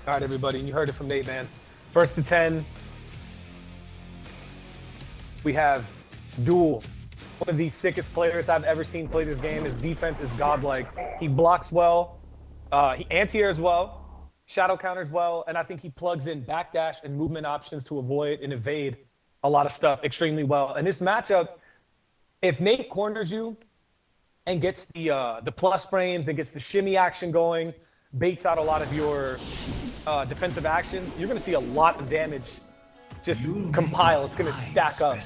All right, everybody, and you heard it from Nate, man. First to 10, we have Dul, one of the sickest players I've ever seen play this game. His defense is godlike. He blocks well, he anti-airs well, shadow counters well, and I think he plugs in backdash and movement options to avoid and evade a lot of stuff extremely well. And this matchup, if Nate corners you and gets the plus frames and gets the shimmy action going, baits out a lot of your defensive actions, you're going to see a lot of damage just compile. It's going to stack up.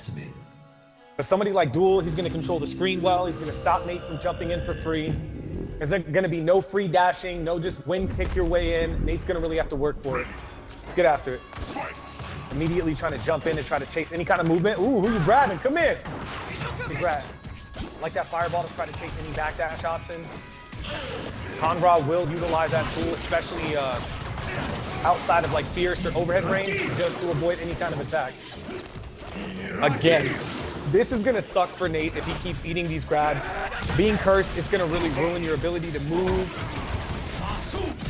But somebody like Dul, he's going to control the screen well. He's going to stop Nate from jumping in for free. There's going to be no free dashing, no just wind kick your way in. Nate's going to really have to work for it. Let's get after it. Immediately trying to jump in and try to chase any kind of movement. Ooh, who you grabbing? Come in. Good grab. Like that fireball to try to chase any backdash option. Congra will utilize that tool, especially outside of like fierce or overhead range, just to avoid any kind of attack. Again, this is gonna suck for Nate if he keeps eating these grabs. Being cursed, it's gonna really ruin your ability to move,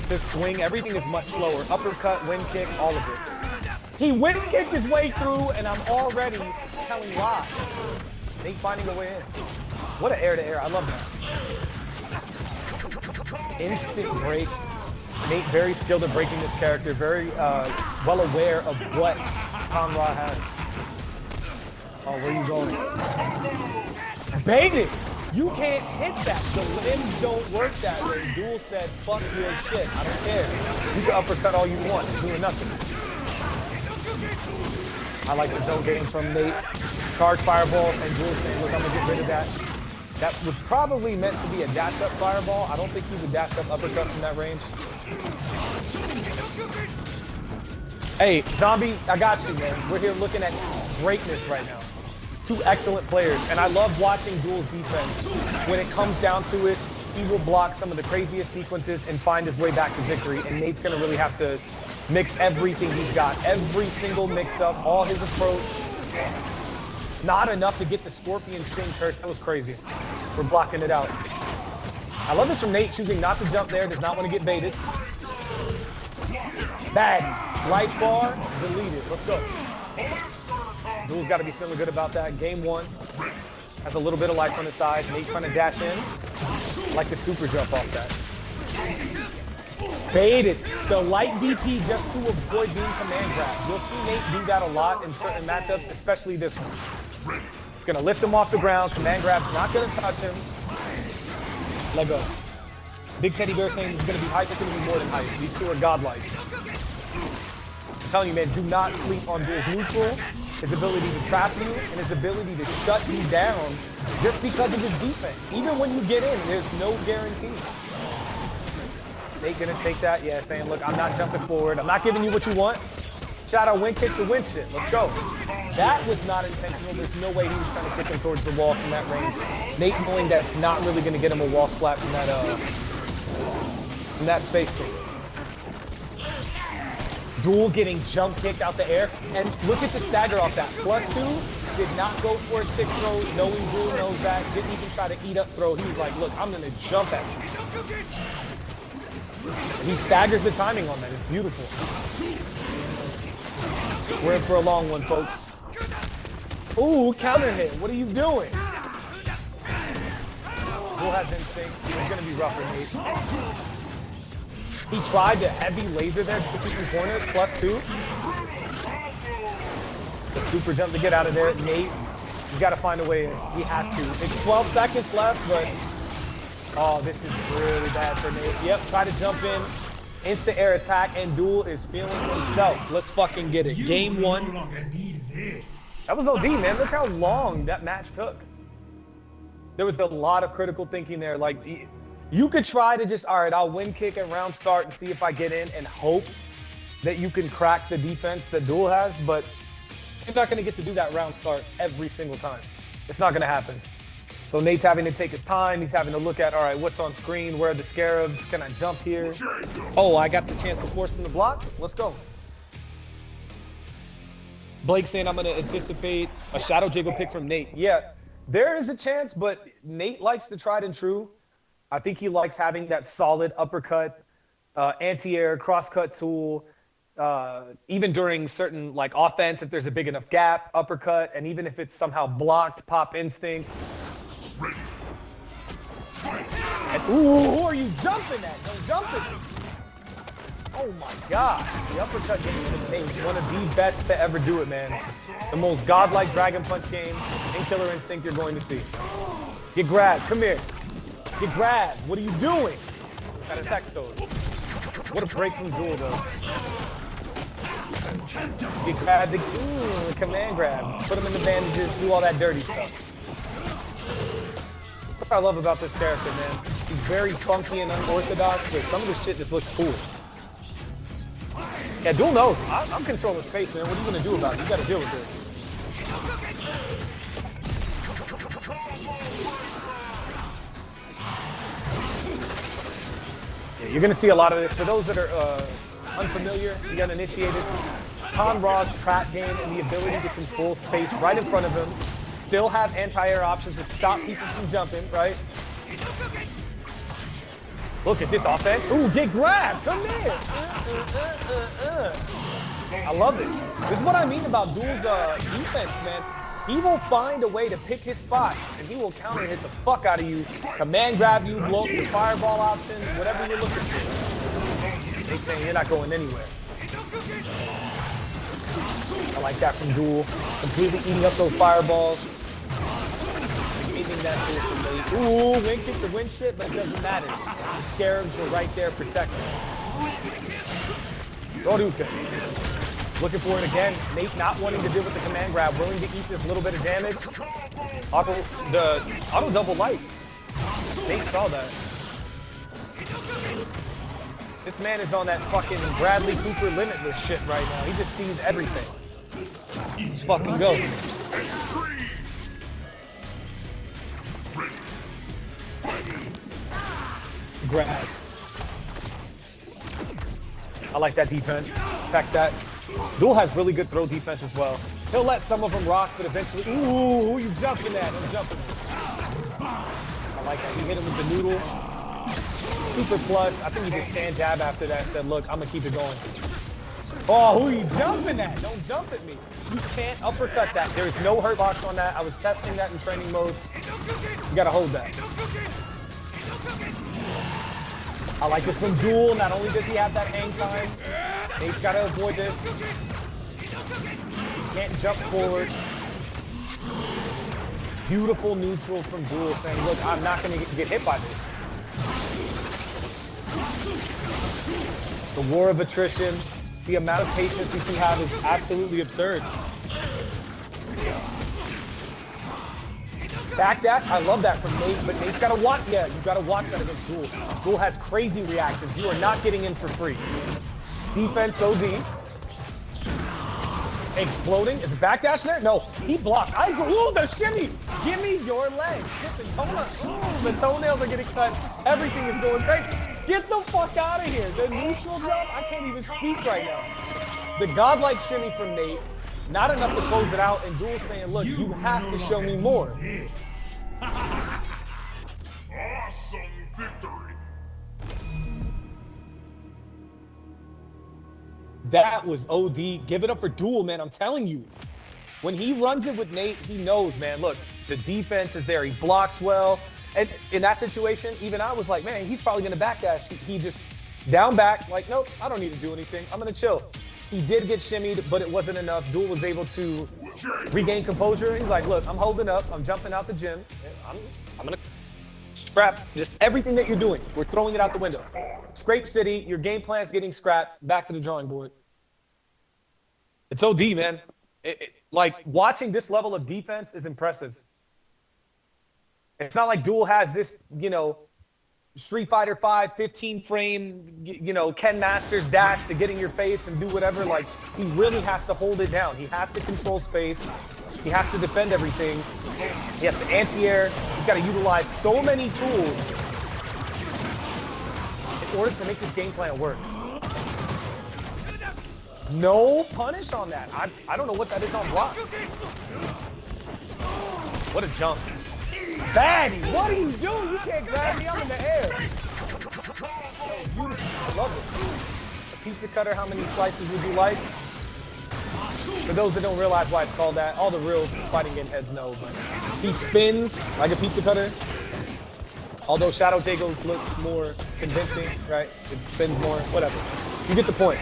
to swing. Everything is much slower. Uppercut, wind kick, all of it. He wind kicked his way through, and I'm already telling lies. Nate finding a way in. What an air-to-air, I love that. Instant break. Nate very skilled at breaking this character, very well aware of what Conra has. Oh, where you going? Baited! You can't hit that. The limbs don't work that way. Dul said, fuck your shit. I don't care. You can uppercut all you want. It's doing nothing. I like the zone game from Nate. Charge fireball, and Dul saying, look, I'm gonna get rid of that. That was probably meant to be a dash-up fireball. I don't think he would dash-up uppercut from that range. Hey, Zombie, I got you, man. We're here looking at greatness right now. Two excellent players, and I love watching Dul's defense. When it comes down to it, he will block some of the craziest sequences and find his way back to victory, and Nate's gonna really have to mix everything he's got. Every single mix-up, all his approach. Not enough to get the Scorpion Sting curse. That was crazy. We're blocking it out. I love this from Nate, choosing not to jump there, does not want to get baited. Bad. Light bar, deleted. Let's go. Dul's got to be feeling good about that. Game one. Has a little bit of life on the side. Nate trying to dash in. Like the super jump off that. Baited. The light DP just to avoid being command grab. You'll see Nate do that a lot in certain matchups, especially this one. It's going to lift him off the ground. Command grab's not going to touch him. Let go. Big Teddy Bear saying this is going to be hype. It's going to be more than hype. These two are godlike. I'm telling you, man, do not sleep on Dul's neutral, his ability to trap you, and his ability to shut you down just because of his defense. Even when you get in, there's no guarantee. Nate gonna take that, yeah, saying, look, I'm not jumping forward. I'm not giving you what you want. Shadow wind kick to win shit. Let's go. That was not intentional. There's no way he was trying to kick him towards the wall from that range. Nate knowing that's not really gonna get him a wall splat from that space. Dul getting jump kicked out the air. And look at the stagger off that. +2, did not go for a stick throw, knowing Dul knows that. Didn't even try to eat up throw. He was like, look, I'm gonna jump at you. He staggers the timing on that. It's beautiful. We're in for a long one, folks. Ooh, counter hit. What are you doing? Dul has instinct. It's gonna be rougher, Nate. He tried to heavy laser there to keep him cornered. +2. The super jump to get out of there. Nate, he's got to find a way. He has to. It's 12 seconds left, but oh, this is really bad for Nate. Yep, try to jump in. Instant air attack, and Dul is feeling himself. Let's fucking get it. Game one. That was OD, man. Look how long that match took. There was a lot of critical thinking there. Like, you could try to just, all right, I'll win kick and round start and see if I get in and hope that you can crack the defense that Dul has, but you're not going to get to do that round start every single time. It's not going to happen. So Nate's having to take his time. He's having to look at, all right, what's on screen? Where are the scarabs? Can I jump here? Oh, I got the chance to force him to block. Let's go. Blake saying I'm going to anticipate a shadow jiggle pick from Nate. Yeah, there is a chance, but Nate likes the tried and true. I think he likes having that solid uppercut, anti-air, cross-cut tool, even during certain like offense, if there's a big enough gap, uppercut, and even if it's somehow blocked, pop instinct. And, ooh, who are you jumping at? Don't jump at me. Oh my God, the uppercut game is one of the best to ever do it, man. The most godlike Dragon Punch game in Killer Instinct you're going to see. Get grabbed, come here. Get grabbed, what are you doing? Gotta attack those. What a break from Dul though. Get grabbed, command grab. Put him in the bandages, do all that dirty stuff. What I love about this character, man. He's very funky and unorthodox, but some of the shit just looks cool. Yeah, Dul knows. I'm controlling space, man. What are you gonna do about it? You gotta deal with this. Yeah, you're gonna see a lot of this. For those that are unfamiliar, you got initiated. Raw's trap game and the ability to control space right in front of him. Still have anti-air options to stop people from jumping, right? Look at this offense. Ooh, get grabbed. Come here. I love it. This is what I mean about Dul's defense, man. He will find a way to pick his spots, and he will counter hit the fuck out of you, command grab you, blow up your fireball option, whatever you're looking for. They saying you're not going anywhere. I like that from Dul. Completely eating up those fireballs. That from Nate. Ooh, win kick the win shit, but it doesn't matter. The scarabs are right there protecting. Roruka. Looking for it again. Nate not wanting to deal with the command grab, willing to eat this little bit of damage. Auto double lights. Nate saw that. This man is on that fucking Bradley Cooper limitless shit right now. He just sees everything. Let's fucking go. Grab. I like that defense. Attack that. Dul has really good throw defense as well. He'll let some of them rock, but eventually, ooh, who you jumping at? I'm jumping. I like that. He hit him with the noodle. Super plus. I think he just stand jab after that and said, look, I'm gonna keep it going. Oh, who are you jumping at? Don't jump at me. You can't uppercut that. There's no hurt box on that. I was testing that in training mode. You gotta hold that. I like this from Dul. Not only does he have that hang time, Nate's got to avoid this. Can't jump forward. Beautiful neutral from Dul saying, look, I'm not going to get hit by this. The war of attrition, the amount of patience he can have is absolutely absurd. Backdash, I love that from Nate, but Nate's got to watch. Yeah, you've got to watch that against Dul. Dul has crazy reactions. You are not getting in for free. Defense OD. Exploding. Is it backdash there? No, he blocked. Ooh, the shimmy. Give me your legs. Ooh, the toenails are getting cut. Everything is going crazy. Get the fuck out of here. The neutral jump, I can't even speak right now. The godlike shimmy from Nate. Not enough to close it out, and Dul saying, look, you have to show me more. Awesome victory. That was OD. Give it up for Dul, man. I'm telling you. When he runs it with Nate, he knows, man. Look, the defense is there. He blocks well. And in that situation, even I was like, man, he's probably going to backdash. He just down back, like, nope, I don't need to do anything. I'm going to chill. He did get shimmied, but it wasn't enough. Dul was able to regain composure. He's like, look, I'm holding up. I'm jumping out the gym. I'm going to scrap just everything that you're doing. We're throwing it out the window. Scrape City, your game plan's getting scrapped. Back to the drawing board. It's OD, man. Like, watching this level of defense is impressive. It's not like Dul has this, you know, Street Fighter 5 15 frame, you know, Ken Masters dash to get in your face and do whatever. Like, he really has to hold it down. He has to control space. He has to defend everything. He has to anti-air. He's got to utilize so many tools in order to make this game plan work. No punish on that. I don't know what that is on block. What a jump. Baddie, what are you doing? You can't grab me. I'm in the air. beautiful. I love it. A pizza cutter, how many slices would you like? For those that don't realize why it's called that, all the real fighting game heads know, but he spins like a pizza cutter. Although Shadow Jago's looks more convincing, right? It spins more, whatever. You get the point.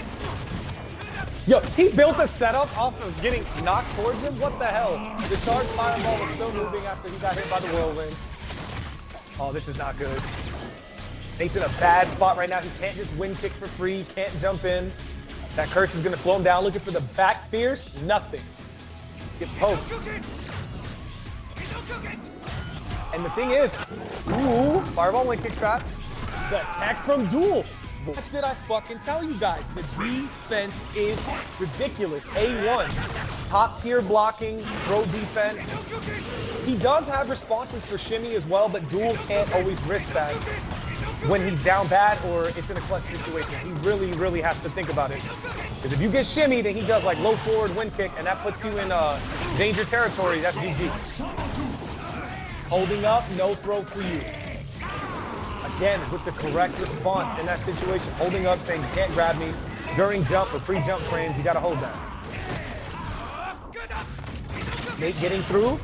Yo, he built a setup off of getting knocked towards him? What the hell? The charge fireball was still moving after he got hit by the whirlwind. Oh, this is not good. Nate's in a bad spot right now. He can't just win kick for free. He can't jump in. That curse is gonna slow him down. Looking for the back fierce. Nothing. Gets poked. And the thing is, ooh, fireball wing kick trap. The attack from Dul. What did I fucking tell you guys? The defense is ridiculous. A1. Top tier blocking, throw defense. He does have responses for shimmy as well, but Dul can't always risk that when he's down bad or it's in a clutch situation. He really, really has to think about it. Because if you get shimmy, then he does like low forward wind kick, and that puts you in danger territory. That's GG. Holding up, no throw for you. Again, with the correct response in that situation. Holding up, saying you can't grab me during jump or pre-jump frames, you gotta hold that. Nate getting through,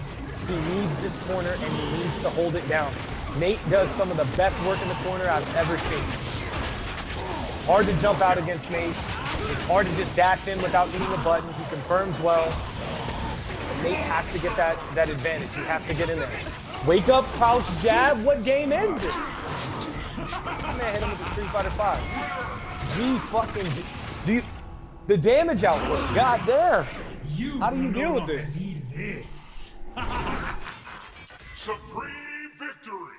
he needs this corner and he needs to hold it down. Nate does some of the best work in the corner I've ever seen. It's hard to jump out against Nate. It's hard to just dash in without hitting the button. He confirms well. Nate has to get that advantage. He has to get in there. Wake up, crouch jab. What game is this? Man, hit him with the Street Fighter 5. G fucking G. The damage output. God damn. How do you deal with this? Need this. Supreme victory.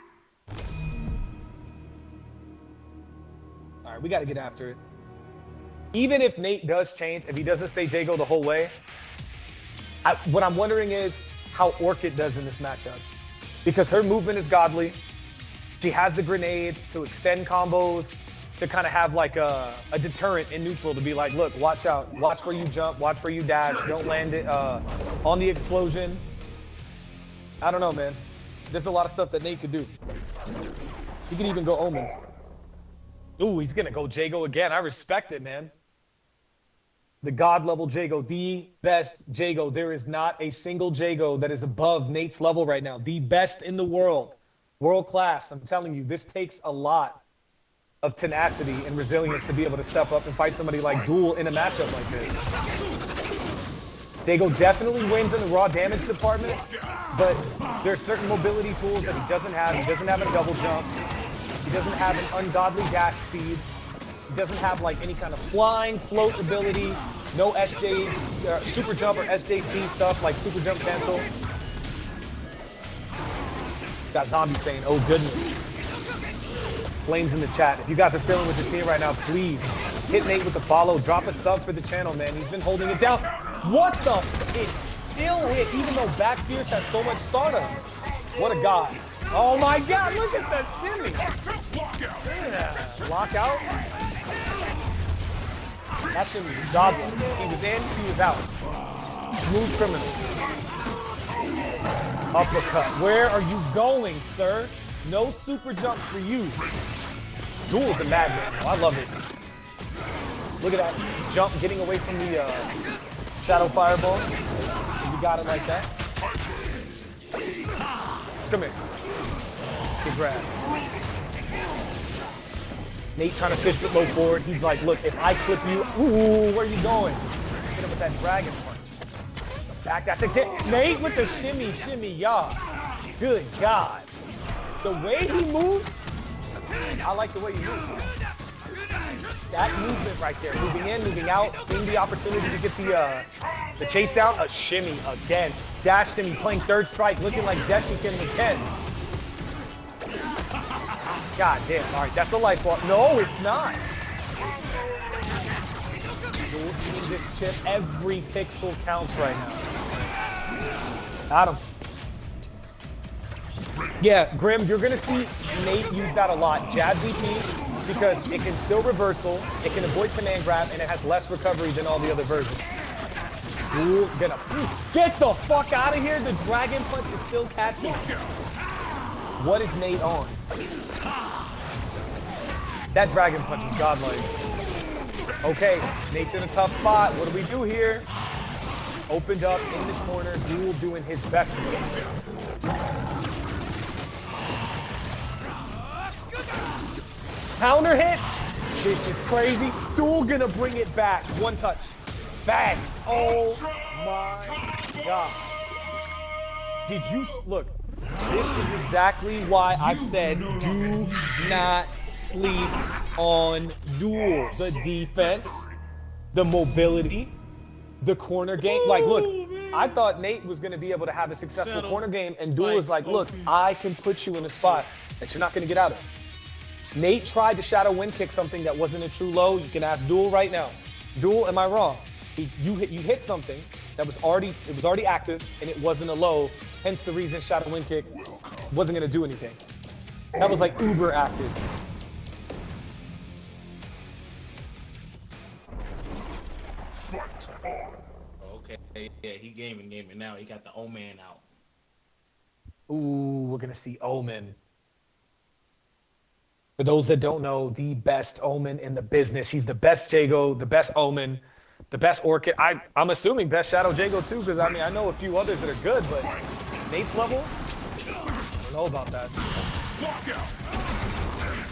All right, we got to get after it. Even if Nate does change, if he doesn't stay Jago the whole way, what I'm wondering is how Orchid does in this matchup. Because her movement is godly. She has the grenade to extend combos, to kind of have like a deterrent in neutral to be like, look, watch out. Watch where you jump, watch where you dash. Don't land it on the explosion. I don't know, man. There's a lot of stuff that Nate could do. He could even go Omen. Ooh, he's going to go Jago again. I respect it, man. The God level Jago, the best Jago. There is not a single Jago that is above Nate's level right now. The best in the world. World class. I'm telling you, this takes a lot of tenacity and resilience to be able to step up and fight somebody like Dul in a matchup like this. Jago definitely wins in the raw damage department, but there are certain mobility tools that he doesn't have. He doesn't have a double jump. He doesn't have an ungodly dash speed. He doesn't have like any kind of flying float ability. No SJ, super jump or SJC stuff like super jump cancel. Got Zombie saying, oh goodness. Flames in the chat. If you guys are feeling what you're seeing right now, please hit Nate with the follow. Drop a sub for the channel, man. He's been holding it down. What the? It still hit, even though Back Fierce has so much stardom. What a god. Oh my god, look at that shimmy. Yeah. Lockout. That shimmy was goblin. He was in, he was out. Smooth criminal. Uppercut. Where are you going, sir? No super jump for you. Dul's a madman. I love it. Look at that jump getting away from the Shadow Fireball. You got it like that. Come here. Good grab. Nate trying to fish with low forward. He's like, look, if I clip you, ooh, where are you going? Hit him with that dragon punch. Back dash again. Nate with the shimmy, shimmy, y'all. Good God. The way he moves, I like the way he moves. That movement right there, moving in, moving out, seeing the opportunity to get the chase down, a shimmy again. Dash shimmy, playing third strike, looking like Deshikin again. God damn, all right, that's a life ball. No, it's not. You're eating this chip, every pixel counts right now. Got him. Yeah, Grim, you're gonna see Nate use that a lot. Jab DP, because it can still reversal, it can avoid command grab, and it has less recovery than all the other versions. Ooh, get the fuck out of here. The dragon punch is still catching. What is Nate on? That Dragon Punch was godlike. Okay, Nate's in a tough spot. What do we do here? Opened up in the corner, Dul doing his best with it. Counter hit. This is crazy. Dul gonna bring it back. One touch. Bang. Oh my God. Did you look? This is exactly why I said do not sleep on Dul. The defense, the mobility, the corner game. Like, look, I thought Nate was going to be able to have a successful corner game, and Dul is like, look, I can put you in a spot that you're not going to get out of. Nate tried to shadow wind kick something that wasn't a true low. You can ask Dul right now. Dul, am I wrong? You hit something that was already active, and it wasn't a low. Hence the reason shadow wind kick wasn't going to do anything. That was like uber active. Fight on. Okay, yeah, he gaming now. He got the Omen out. Ooh, we're going to see Omen. For those that don't know, the best Omen in the business. He's the best Jago, the best Omen, the best Orchid. I'm assuming best Shadow Jago too, because I mean, I know a few others that are good, but Nate's level, I don't know about that.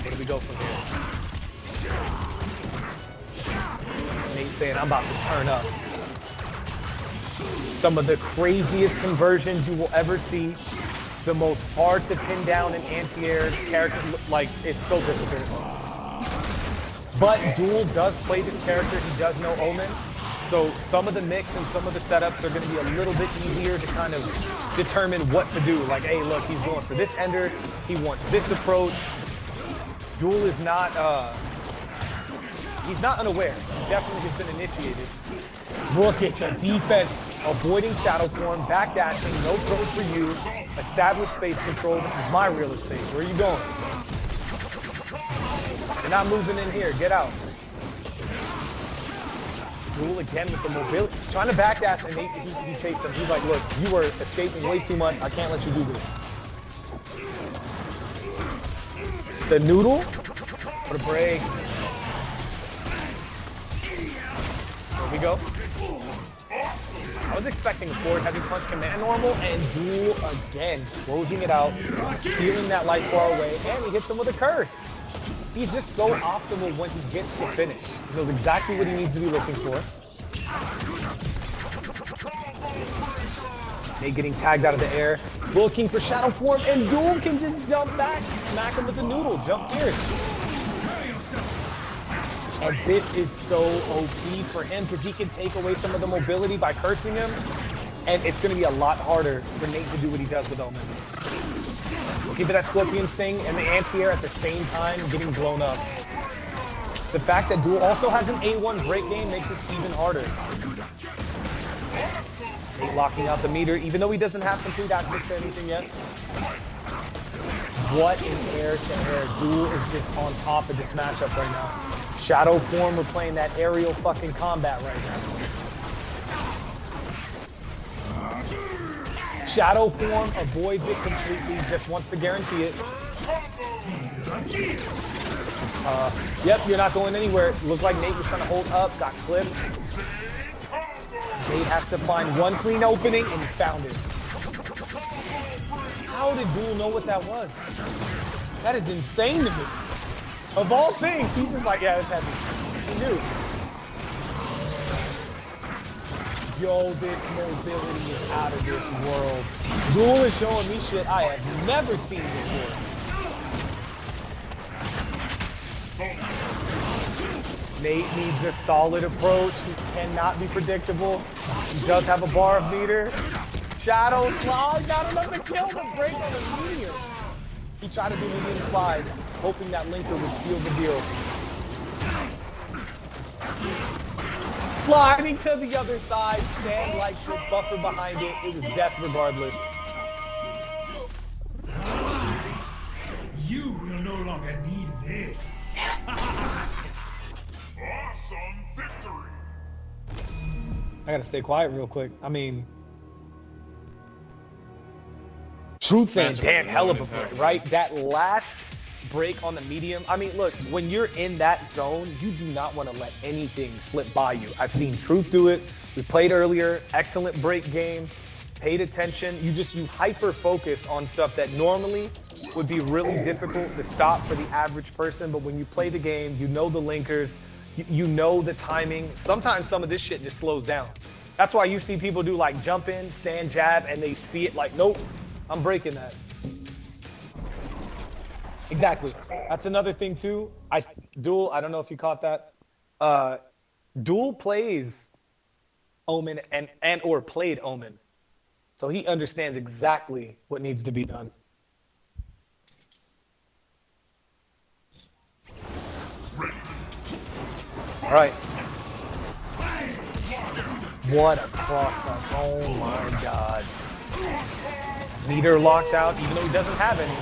Where do we go from here? Nate's saying, I'm about to turn up. Some of the craziest conversions you will ever see. The most hard to pin down in anti-air character, like, it's so difficult. But Dul does play this character, he does know Omen, so some of the mix and some of the setups are going to be a little bit easier to kind of determine what to do. Like, hey, look, he's going for this ender, he wants this approach. Dul is not, he's not unaware, he definitely has been initiated. Look at the defense, avoiding shadow form, backdashing, no throw for you, establish space control. This is my real estate. Where are you going? You're not moving in here. Get out. Dul again with the mobility. Trying to backdash, and he chased him. He's like, look, you were escaping way too much. I can't let you do this. The noodle? What a break. There we go. I was expecting a forward heavy punch command normal, and Dul again closing it out, stealing that light far away, and he hits him with a curse. He's just so optimal when he gets the finish. He knows exactly what he needs to be looking for. Nate getting tagged out of the air, looking for shadow form, and Dul can just jump back, smack him with the noodle, jump here. And this is so OP for him because he can take away some of the mobility by cursing him. And it's going to be a lot harder for Nate to do what he does with Omen. Looking for that Scorpion Sting and the anti-air at the same time getting blown up. The fact that Dul also has an A1 break game makes this even harder. Nate locking out the meter, even though he doesn't have complete access to anything yet. What in air to air. Dul is just on top of this matchup right now. Shadow form, we're playing that aerial fucking combat right now. Shadow form avoids it completely, just wants to guarantee it. This is tough. Yep, you're not going anywhere. Looked like Nate was trying to hold up, got clipped. Nate has to find one clean opening, and he found it. How did Dul know what that was? That is insane to me. Of all things, he's just like, yeah, it's heavy. He knew. Yo, this mobility is out of this world. Dul is showing me shit I have never seen before. Nate needs a solid approach. He cannot be predictable. He does have a bar of meter. Shadow slide, not enough to kill the break on the meteor. He tried to do medium slide, hoping that linker would seal the deal. Sliding to the other side, stand like the buffer behind it. It was death regardless. You will no longer need this. Awesome victory. I gotta stay quiet real quick. I mean, Truth saying, damn, hell of a play, right? That last break on the medium. I mean, look, when you're in that zone, you do not want to let anything slip by you. I've seen Truth do it. We played earlier, excellent break game, paid attention. You hyper focus on stuff that normally would be really difficult to stop for the average person. But when you play the game, you know the linkers, you know the timing. Sometimes some of this shit just slows down. That's why you see people do like jump in, stand jab, and they see it like, nope, I'm breaking that. Exactly. That's another thing too. Dul, I don't know if you caught that. Dul plays Omen and or played Omen. So he understands exactly what needs to be done. All right. What a cross-up. Oh my God. Meter locked out, even though he doesn't have any.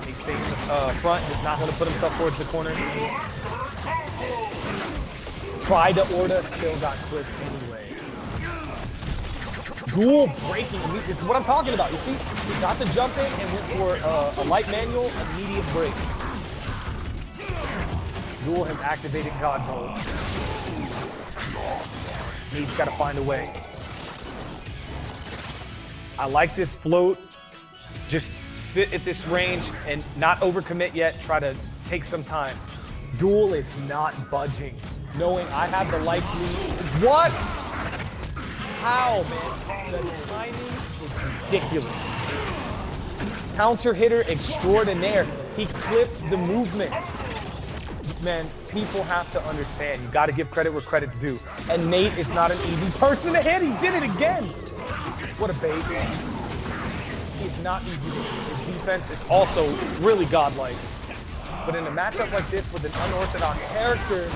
He stays in the front, is not going to put himself towards the corner. Tried to order, still got clipped anyway. Dul breaking. This is what I'm talking about. You see, he got the jump in and went for a light manual, immediate break. Dul has activated God mode. He's got to find a way. I like this float. Just sit at this range and not overcommit yet. Try to take some time. Dul is not budging, knowing I have the life lead. What? How, man? The timing is ridiculous. Counter hitter extraordinaire. He clips the movement. Man, people have to understand. You got to give credit where credit's due. And Nate is not an easy person to hit. He did it again. What a bait. He's not easy to hit. His defense is also really godlike. But in a matchup like this with an unorthodox character,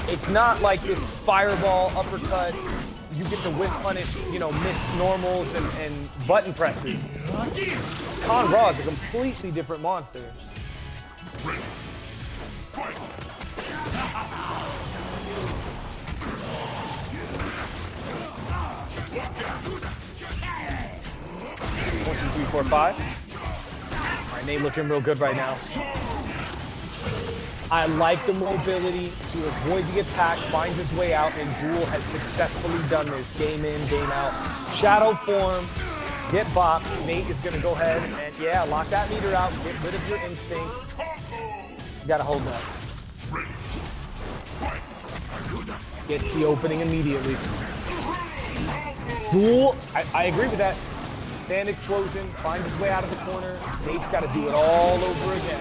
it's not like this fireball, uppercut, you get to whiff punish, miss normals and button presses. Con Raw is a completely different monster. One, two, three, four, five. All right, Nate looking real good right now. I like the mobility to avoid the attack, finds his way out, and Dul has successfully done this game in, game out. Shadow form, get bopped. Nate is going to go ahead and, yeah, lock that meter out, get rid of your instinct. You got to hold that. Gets the opening immediately. Dul, I agree with that. Sand explosion, finds his way out of the corner. Nate's got to do it all over again.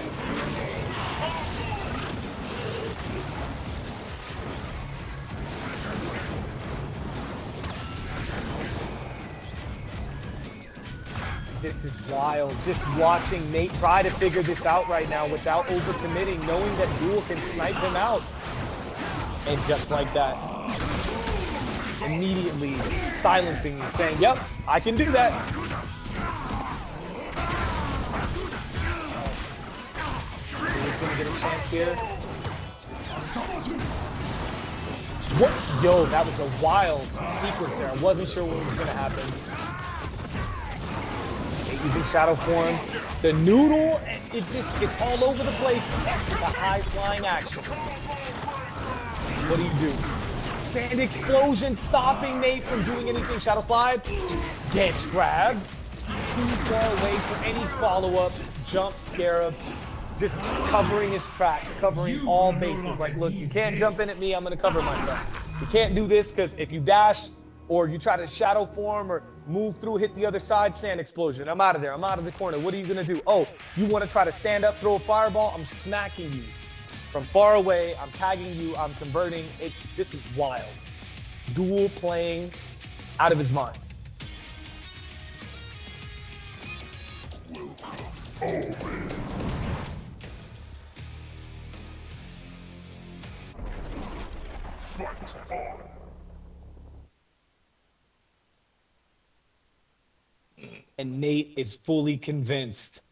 This is wild. Just watching Nate try to figure this out right now without overcommitting, knowing that Dul can snipe him out. And just like that, immediately silencing me, saying, yep, I can do that. Dul's gonna get a chance here. What? Yo, that was a wild sequence there. I wasn't sure what was gonna happen. Using shadow form. The noodle, it's all over the place. The high flying action. What do you do? Sand explosion, stopping Nate from doing anything. Shadow slide, gets grabbed. Too far away for any follow-up. Jump scarab, just covering his tracks, covering all bases. Like, look, you can't jump in at me, I'm gonna cover myself. You can't do this because if you dash or you try to shadow form or move through, hit the other side, sand explosion. I'm out of there, I'm out of the corner. What are you gonna do? Oh, you wanna try to stand up, throw a fireball? I'm smacking you. From far away, I'm tagging you, I'm converting. This is wild. Dul playing out of his mind. Omen. Fight on. And Nate is fully convinced.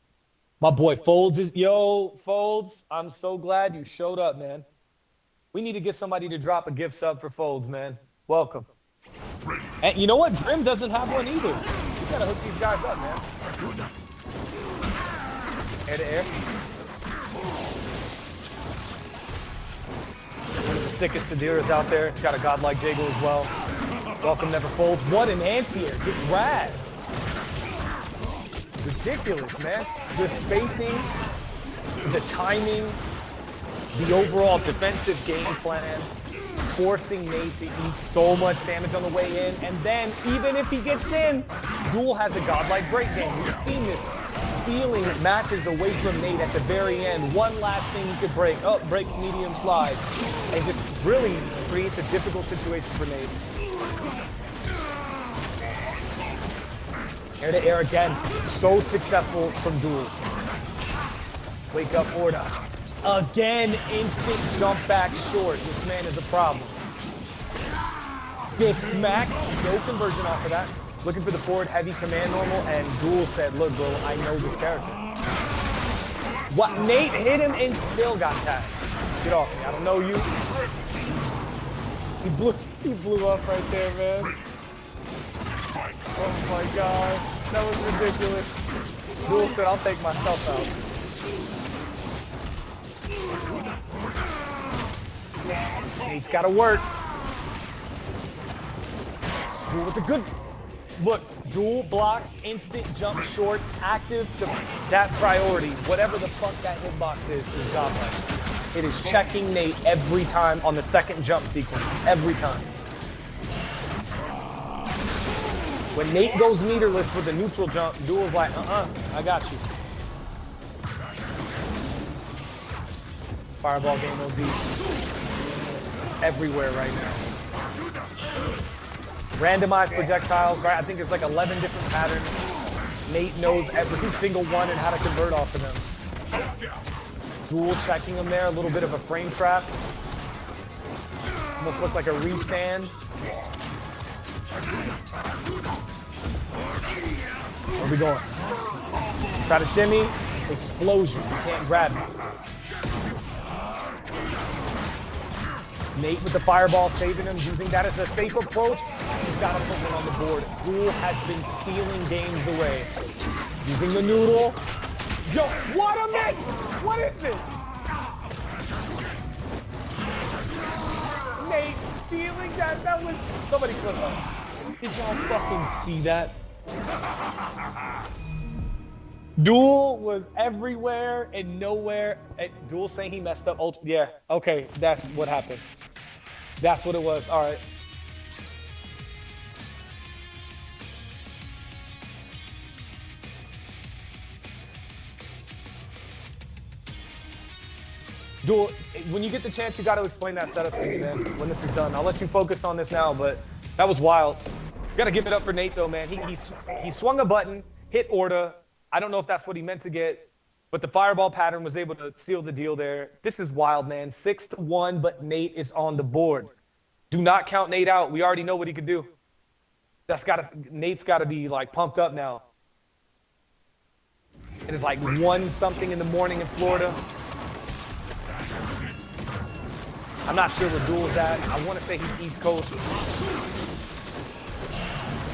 My boy Folds is, Folds, I'm so glad you showed up, man. We need to get somebody to drop a gift sub for Folds, man. Welcome. And you know what? Grim doesn't have one either. You gotta hook these guys up, man. Air to air. One of the sickest Sadiras out there. It's got a godlike Jago as well. Welcome never folds. What an anti-air. Get rad. Ridiculous, man. The spacing, the timing, the overall defensive game plan, forcing Nate to eat so much damage on the way in, and then even if he gets in, Dul has a godlike break game. We've seen this stealing matches away from Nate at the very end. One last thing he could break. Oh, breaks medium slide. And just really creates a difficult situation for Nate. Air to air again. So successful from Dul. Wake up Orda. Again, instant jump back short. This man is a problem. Good smack. No conversion off of that. Looking for the forward heavy command normal, and Dul said, look, bro, I know this character. What? Nate hit him and still got tagged. Get off me. I don't know you. He blew up right there, man. Oh my god. That was ridiculous. Dul said, I'll take myself out. Nate's got to work. Dul with the good. Look, Dul blocks, instant jump short, active to that priority. Whatever the fuck that hitbox is godlike. It is checking Nate every time on the second jump sequence. Every time. When Nate goes meterless with the neutral jump, Dul's like, I got you. Fireball game OD. Everywhere right now. Randomized projectiles, right? I think there's like 11 different patterns. Nate knows every single one and how to convert off of them. Dul checking him there, a little bit of a frame trap. Almost looked like a restand. Where are we going? Try to shimmy, explosion. You can't grab me. Nate with the fireball saving him, using that as a safe approach. He's got to put one on the board. Dul has been stealing games away. Using the noodle. Yo, what a mix! What is this? Nate stealing that. That was... Somebody clip up. Did y'all fucking see that? Dul was everywhere and nowhere. Dul saying he messed up. Yeah, okay, that's what happened. That's what it was. All right. Dul, when you get the chance, you got to explain that setup to me, man, when this is done. I'll let you focus on this now, but that was wild. Got to give it up for Nate, though, man. He swung a button, hit Orda. I don't know if that's what he meant to get, but the fireball pattern was able to seal the deal there. This is wild, man. 6-1, but Nate is on the board. Do not count Nate out. We already know what he could do. Nate's got to be like pumped up now. It is like 1-something in the morning in Florida. I'm not sure where Dul's at. I want to say he's East Coast.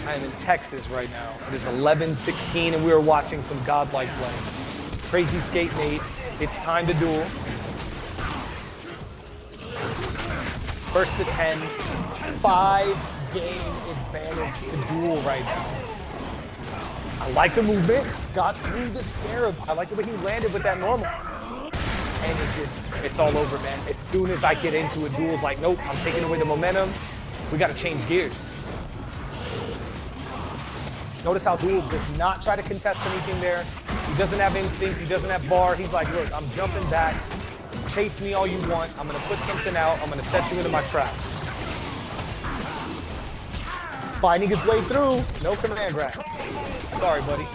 I am in Texas right now. It is 11:16, and we are watching some godlike play. CrazySkateNate. It's Tyme2Dul. First to 10. 5-game advantage to Dul right now. I like the movement. Got through the scarab. I like the way he landed with that normal. And it's all over, man. As soon as I get into it, Dul's like, nope, I'm taking away the momentum. We got to change gears. Notice how Dul does not try to contest anything there. He doesn't have instinct. He doesn't have bar. He's like, look, I'm jumping back. Chase me all you want. I'm going to put something out. I'm going to set you into my trap. Finding his way through. No command grab. Sorry, buddy.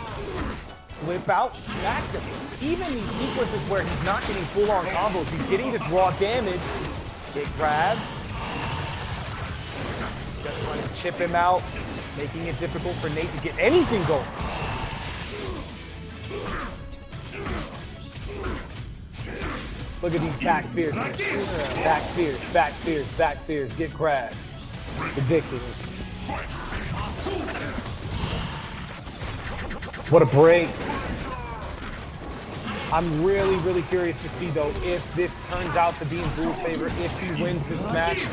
Whip out, smack him. Even these sequences where he's not getting full-on combos, he's getting this raw damage. Get grabbed. Just trying to chip him out, making it difficult for Nate to get anything going. Look at these back fears. Back fears, back fears, back fears. Get grabbed. Ridiculous. What a break. I'm really, really curious to see, though, if this turns out to be in Dul's favor, if he wins this match.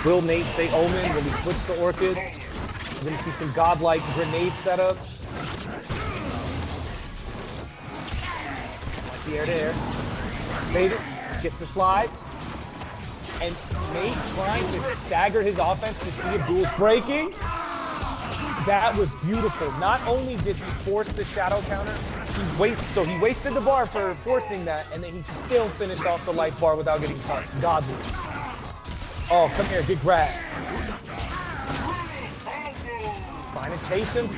Will Nate stay Omen? Will he switch to Orchid? We're going to see some godlike grenade setups. Like the air-to-air. Vader gets the slide. And Nate trying to stagger his offense to see if Dul's breaking. That was beautiful. Not only did he force the shadow counter, he wasted the bar for forcing that, and then he still finished off the life bar without getting touched. Godly. Oh, come here, get grabbed. Trying to chase him.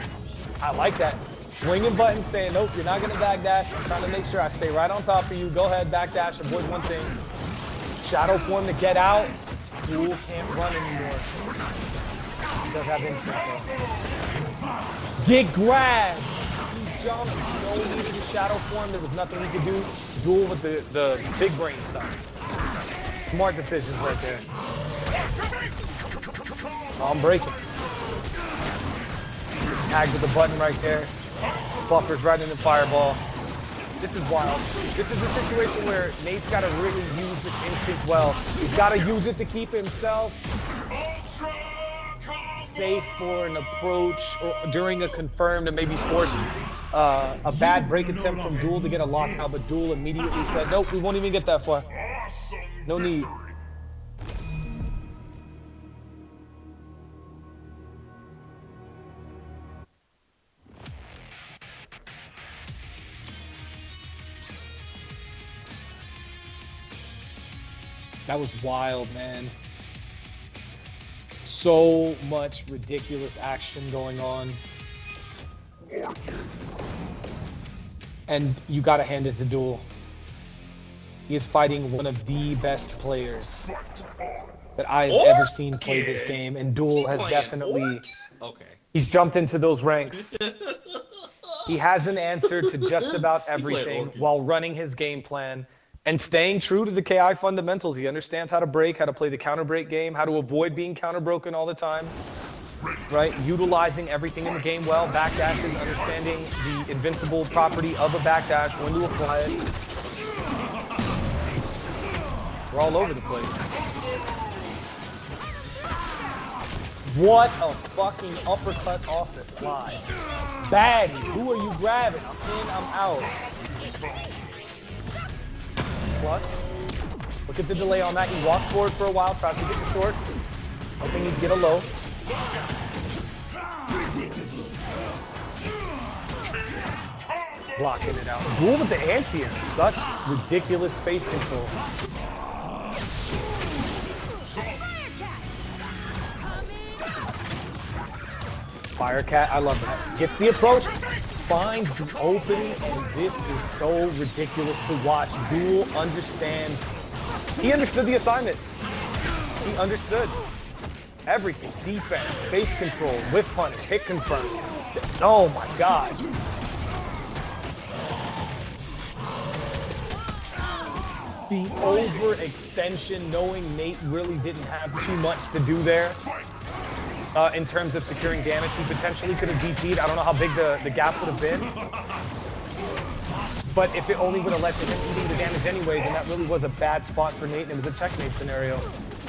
I like that. Swinging buttons saying, nope, you're not gonna backdash. I'm trying to make sure I stay right on top of you. Go ahead, backdash, avoid one thing. Shadow form to get out. Dul can't run anymore. He does have instinct though. Get grabbed! He jumped, no need to shadow form. There was nothing he could do. Dul with the big brain stuff. Smart decisions right there. Oh, I'm breaking. Tagged with the button right there. Buffers right into fireball. This is wild. This is a situation where Nate's got to really use this instinct well. He's got to use it to keep himself safe for an approach or during a confirmed and maybe force a bad break attempt from Dul to get a lockout, but Dul immediately said, nope, we won't even get that far. No need. That was wild, man. So much ridiculous action going on. And you gotta hand it to Dul. He is fighting one of the best players that I've ever seen play this game. And Dul has definitely, he's jumped into those ranks. He has an answer to just about everything while running his game plan and staying true to the KI fundamentals. He understands how to break, how to play the counter break game, how to avoid being counter broken all the time, right? Utilizing everything in the game well. Backdashes, understanding the invincible property of a backdash, when to apply it. We're all over the place. What a fucking uppercut off the slide. Baddie, who are you grabbing? I'm in, I'm out. Plus, look at the delay on that. He walks forward for a while, tries to get the short. Hoping he'd get a low. Blocking it out. Dul with the anti-air. Such ridiculous space control. Firecat, I love that. Gets the approach. Finds the opening, and this is so ridiculous to watch. Dul understands. He understood the assignment. He understood everything. Defense, space control, whiff punish, hit confirm. Oh my God. The overextension, knowing Nate really didn't have too much to do there. In terms of securing damage, he potentially could have DP'd. I don't know how big the gap would have been. But if it only would have let him do the damage anyway, then that really was a bad spot for Nate, and it was a checkmate scenario.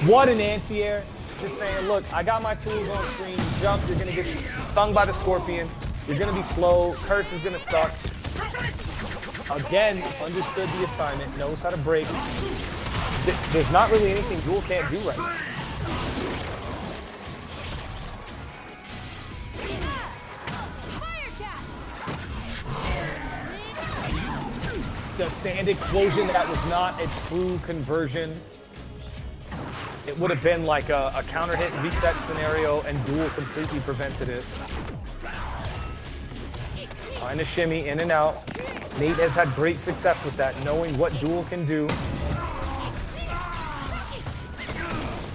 What an anti-air. Just saying, look, I got my tools on screen. You jump, you're going to get stung by the scorpion. You're going to be slow. Curse is going to suck. Again, understood the assignment, knows how to break. There's not really anything Dul can't do right now. The sand explosion, that was not a true conversion. It would have been like a counter hit reset scenario, and Dul completely prevented it. Trying to shimmy in and out. Nate has had great success with that, knowing what Dul can do.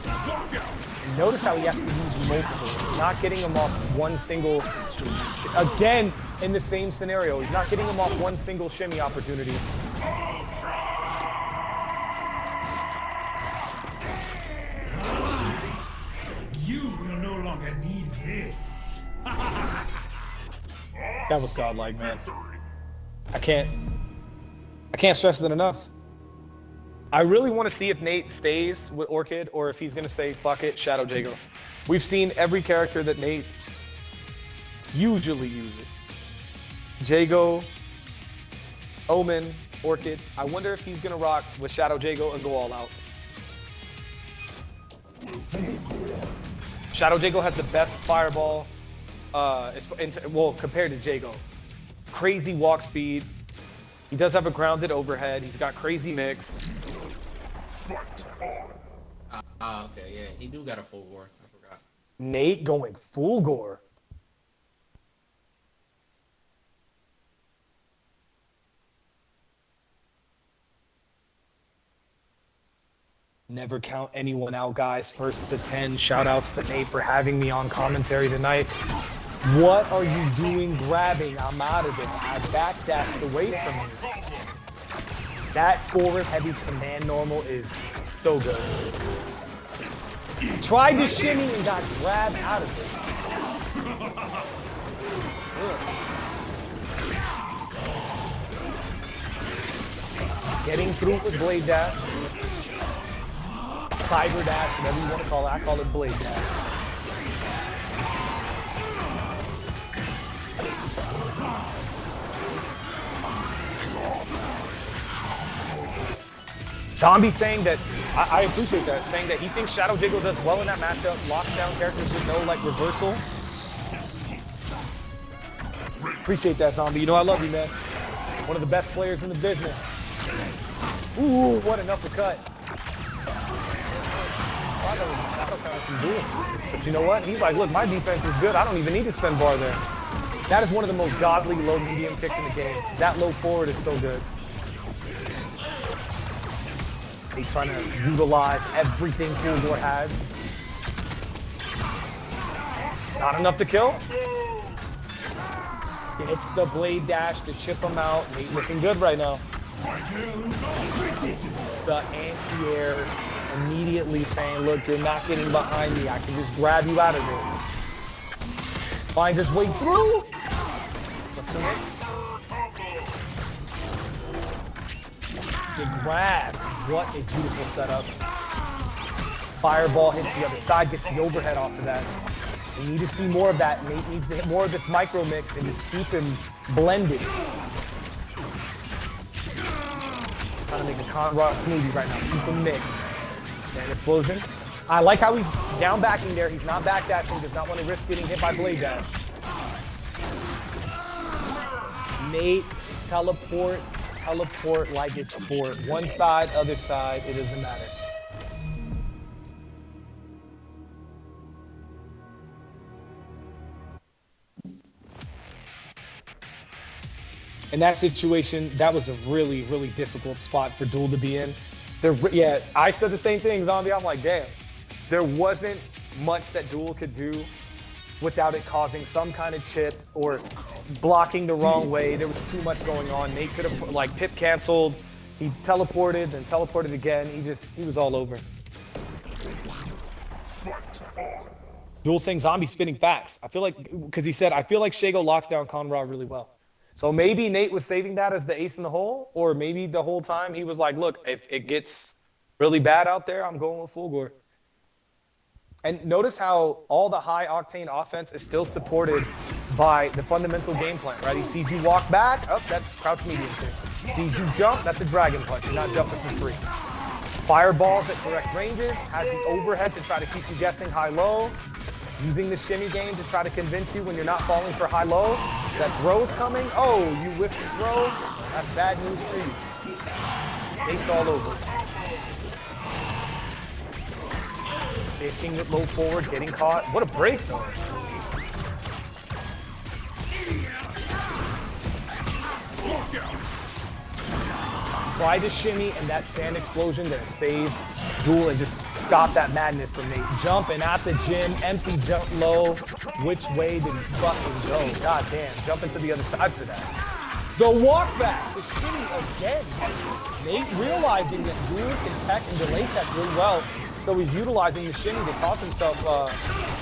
And notice how he has to use multiple, not getting him off one single. Again, in the same scenario, he's not getting him off one single shimmy opportunity. You will no longer need this. That was godlike, man. I can't. I can't stress it enough. I really want to see if Nate stays with Orchid or if he's going to say, fuck it, Shadow Jago. We've seen every character that Nate usually uses. Jago, Omen, Orchid. I wonder if he's going to rock with Shadow Jago and go all out. Shadow Jago has the best fireball, well, compared to Jago. Crazy walk speed. He does have a grounded overhead. He's got crazy mix. Okay, yeah, he do got a full gore. I forgot. Nate going full gore. Never count anyone out, guys. First to 10. Shout outs to Nate for having me on commentary tonight. What are you doing grabbing? I'm out of there. I backdashed away from you. That forward heavy command normal is so good. Tried to shimmy and got grabbed out of it. Getting through with blade dash. Cyber dash, whatever you want to call it. I call it blade dash. Zombie saying that, I appreciate that, saying that he thinks Shadow Jago does well in that matchup, locks down characters with no like reversal. Appreciate that, Zombie. You know I love you, man. One of the best players in the business. Ooh, what an uppercut. But you know what? He's like, look, my defense is good. I don't even need to spend bar there. That is one of the most godly low medium kicks in the game. That low forward is so good. They trying to utilize everything Full has. Not enough to kill. It's the blade dash to chip him out. Nate looking good right now. The anti-air immediately saying, look, you're not getting behind me. I can just grab you out of this. Find his way through. What's the next? The grab. What a beautiful setup. Fireball hits the other side, gets the overhead off of that. We need to see more of that. Nate needs to hit more of this micro mix and just keep him blended. Trying to make a Conrad smoothie right now. Keep him mixed. Sand explosion. I like how he's down backing there. He's not backdashing. Does not want to risk getting hit by blade dash. Nate, teleport like it's sport. One side, other side, it doesn't matter. In that situation, that was a really, really difficult spot for Dul to be in. Yeah, I said the same thing, Zombie. I'm like, damn. There wasn't much that Dul could do without it causing some kind of chip or blocking the wrong way. There was too much going on. Nate could have like pip canceled. He teleported, then teleported again. He was all over. Dul saying Zombie spitting facts. I feel like, because he said, I feel like Shago locks down Conrad really well. So maybe Nate was saving that as the ace in the hole, or maybe the whole time he was like, look, if it gets really bad out there, I'm going with full gore. And notice how all the high octane offense is still supported by the fundamental game plan, right? He sees you walk back, that's crouch medium kick. Sees you jump, that's a dragon punch. You're not jumping for free. Fireballs at correct ranges, has the overhead to try to keep you guessing high-low. Using the shimmy game to try to convince you when you're not falling for high-low. That throw's coming. Oh, you whiffed the throw. That's bad news for you. Nate's all over. Fishing with low forward, getting caught. What a break, though. Try to shimmy, and that sand explosion gonna save Dul and just stop that madness from Nate. Jumping at the gym, empty jump low. Which way did he fucking go? God damn, jumping to the other side for that. The walk back, the shimmy again. Nate realizing that Dul can tech and delay tech really well, so he's utilizing the shimmy to cause himself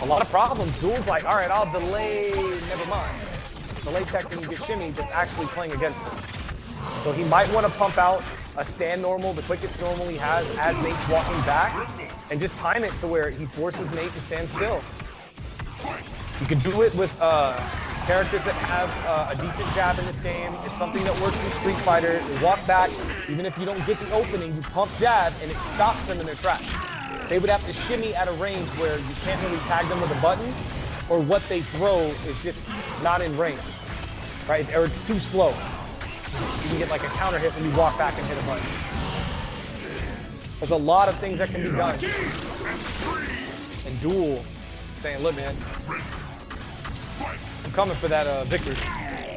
a lot of problems. Dul's like, all right, I'll delay, never mind. Delay tech when you get shimmy, just actually playing against him. So he might want to pump out a stand normal, the quickest normal he has, as Nate's walking back, and just time it to where he forces Nate to stand still. You can do it with characters that have a decent jab in this game. It's something that works in Street Fighter. You walk back, even if you don't get the opening, you pump jab, and it stops them in their tracks. They would have to shimmy at a range where you can't really tag them with a button, or what they throw is just not in range, right? Or it's too slow. You can get like a counter hit when you walk back and hit a button. There's a lot of things that can be done. And Dul saying, look, man, I'm coming for that victory.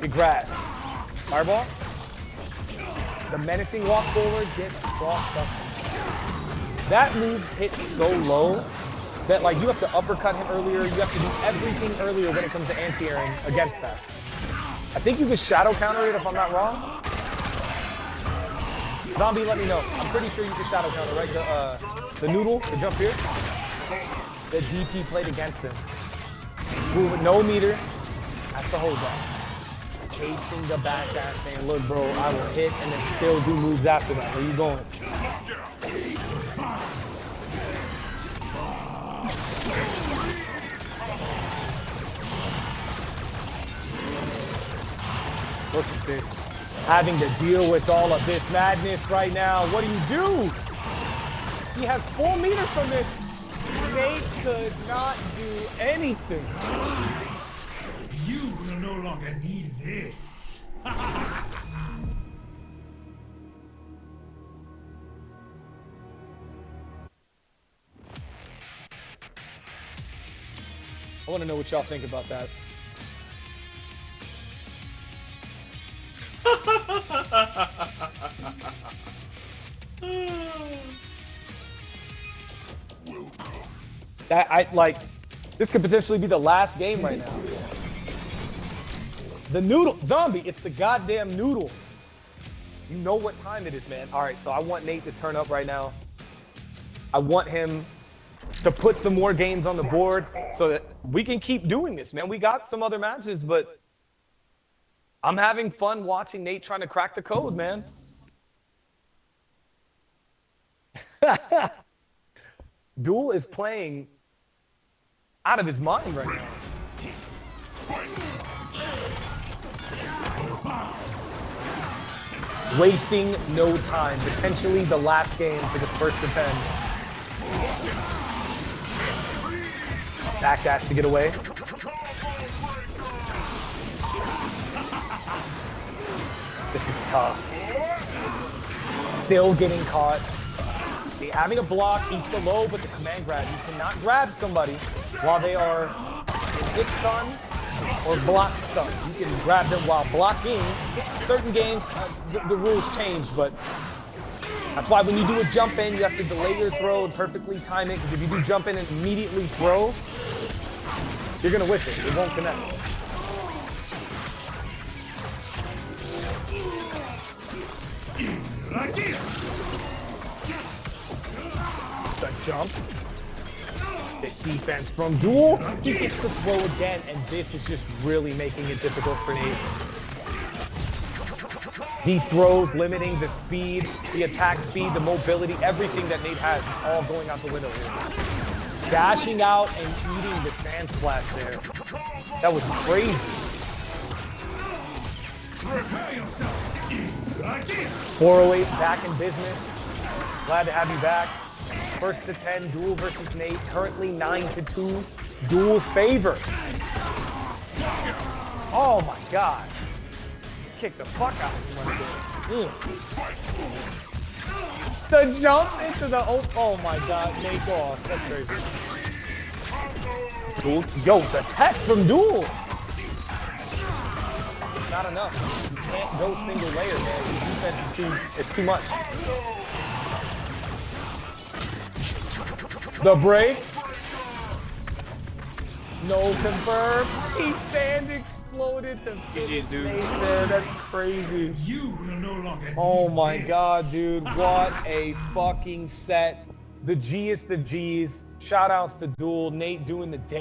Big grab. Fireball. The menacing walk forward gets crossed up. That move hits so low that like you have to uppercut him earlier. You have to do everything earlier when it comes to anti-airing against that. I think you can shadow counter it if I'm not wrong. Zombie, let me know. I'm pretty sure you can shadow counter, right? The noodle, the jump here. The DP played against him. Ooh, with no meter. That's the hold back. Chasing the backdash, saying, look, bro, I will hit and then still do moves after that. Where you going? Look at this. Having to deal with all of this madness right now. What do? He has 4 meters from this. Nate could not do anything. You will no longer need this. I want to know what y'all think about that. This could potentially be the last game right now. The noodle, zombie, it's the goddamn noodle. You know what time it is, man. All right, so I want Nate to turn up right now. I want him to put some more games on the board so that we can keep doing this, man. We got some other matches, but I'm having fun watching Nate trying to crack the code, man. Dul is playing out of his mind right now. Wasting no time. Potentially the last game for this first to 10. Backdash to get away. This is tough. Still getting caught. Having a block, eats the low, but the command grab. You cannot grab somebody while they are in hit stun or block stun. You can grab them while blocking. Certain games, the rules change, but that's why when you do a jump in, you have to delay your throw and perfectly time it, because if you do jump in and immediately throw, you're gonna whiff it. It won't connect. The jump. This defense from Dul. He gets the throw again, and this is just really making it difficult for Nate. These throws limiting the speed, the attack speed, the mobility, everything that Nate has is all going out the window here. Dashing out and eating the sand splash there. That was crazy. 408 back in business. Glad to have you back. First to 10, Dul versus Nate. Currently 9-2. Dul's favor. Oh my God. Kick the fuck out of him right there. The jump into the oh my God, Nate, go off. That's crazy. Dul, yo, the tech from Dul. Not enough. You can't go single layer, man. The defense is it's too much. The break. No confirm. He sand exploded to GG's, dude. There. That's crazy. You will no longer Oh need my this. God, dude. What a fucking set. The G is the G's. Shout outs to Dul. Nate doing the damn.